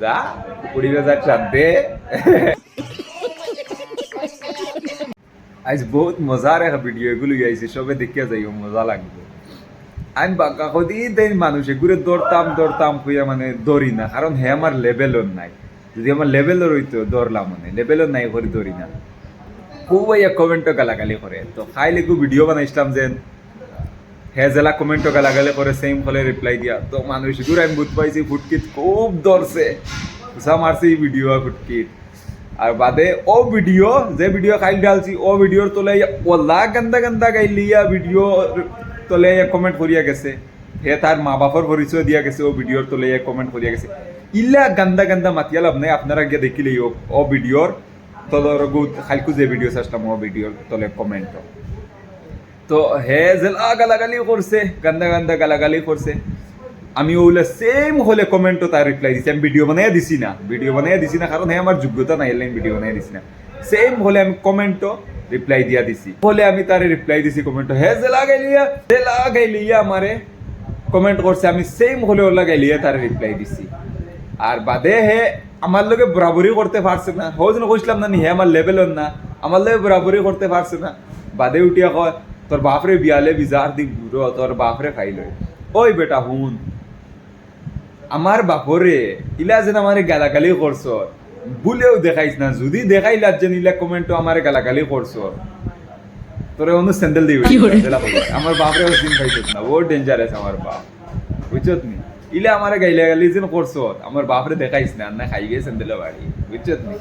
যা 20,000 চাঁদ দে। আজ বহুত মজার একটা ভিডিও এগুলো আইছে, সবে দেখিয়া যাইও, মজা লাগবে। আমি বাঁকা কদিন তাই মানুষ এগুলো দৌড়তাম কইয়া মানে দৌড়ি না, কারণ হে আমার লেভেলর নাই। যদি আমার লেভেলর হইতো দৌড়লাম, মানে লেভেলর নাই করে দৌড়ি না। খুব ইয়া কমেন্টও গালাগালি করে, তো খাইলে একটু ভিডিও বানাইছিলাম যেন হে জেলা কমেন্টও গালাগালি করে, সেম ফলে রিপ্লাই দিয়া। তো মানুষ দূর আমি বুঝ পাইছি ফুটকিট খুব দৌড়ছে, উষা মারছে এই ভিডিও ফুটকিট। আর বাদে ও ভিডিও যে ভিডিও খাইল ডালছি ও ভিডিওর তোলে ওলা গন্দা গন্দা গাইলিয়া ভিডিও তোলে কমেন্ট করিয়া গেছে। হে তার মা বাপর পরিচয় দিয়া গেছে, ও ভিডিওর তোলে কমেন্ট করিয়া গেছে। ইলা গন্দা গন্দা মাতিয়াল আপনি আপনারা গিয়ে দেখিলেই ও ভিডিওর তলর খাইকু যে ভিডিও চাইছিলাম ও ভিডিওর তোলে কমেন্ট। তো হে জেলা গালাগালি করছে, গন্দা গন্দা গালাগালি করছে। আমি ওগুলো সেম হলে কমেন্টও তার রিপ্লাই দিছি। আমি ভিডিও বানাইয়া দিছি না কারণ হে আমার যোগ্যতা নাই, এলাইন ভিডিও বানাইয়া দিছি না। সেম হলে আমি কমেন্টও রিপ্লাই দিয়া দিছি, হলে আমি তারে রিপ্লাই দিছি কমেন্টও। হে জেলা গাইলিয়া আমারে কমেন্ট করছে, আমি সেম হলে ওলা গাইলিয়া তারে রিপ্লাই দিছি। আর বাদে হে আমার লগে বরাবরি করতে পারছে না, হো যেন কইছিলাম না হে আমার লেভেলর না, আমার লগে বরাবরি করতে পারছে না। বাদে উঠিয়া কয় তোর বাপরে বিয়ালে বিজার দিক বুড়ো, তোর বাপরে খাইল। ওই বেটা হুন, আমার বাপরে ইলা যেন আমারে গালাগালি করছ, ভুলেও দেখাইস না। যদি দেখাইলা যেন ইলা কমেন্টও আমারে গালাগালি করছ, তোরে অন্য স্যান্ডেল দিবি। আমার বাপরে সিন খাইছত না, ও ডেঞ্জারাস আমার বাপ, বুঝছত নি? ইলা আমারে গাইলাগালি যেন করছ, আমার বাপরে দেখাইস না, না খাই গিয়ে স্যান্ডেলে বাড়ি, বুঝছত নি?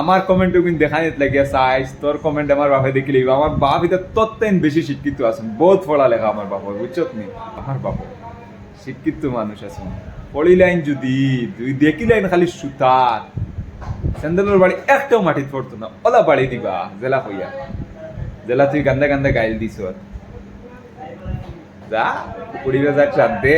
আমার কমেন্ট কিন্তু দেখা নিত লাগিয়া চাইস, তোর কমেন্ট আমার বাপে দেখিলে আমার বাপ এটা তত্ত্বেন বেশি শিক্ষিত আছেন, বহুত পড়া লেখা আমার বাপ, বুঝছত নি? আমার বাপ শিক্ষিত মানুষ আছেন। পড়ি লাইন যদি তুই দেখি লাইন খালি সুতার স্যান্ডেলের বাড়ি একটাও মাটিত পড়তো না, ওলা বাড়ি দিবা জেলা কইয়া। জেলা তুই গান্দা গান্দা গাইল দিছ, যা 20,000 চাঁদ দে।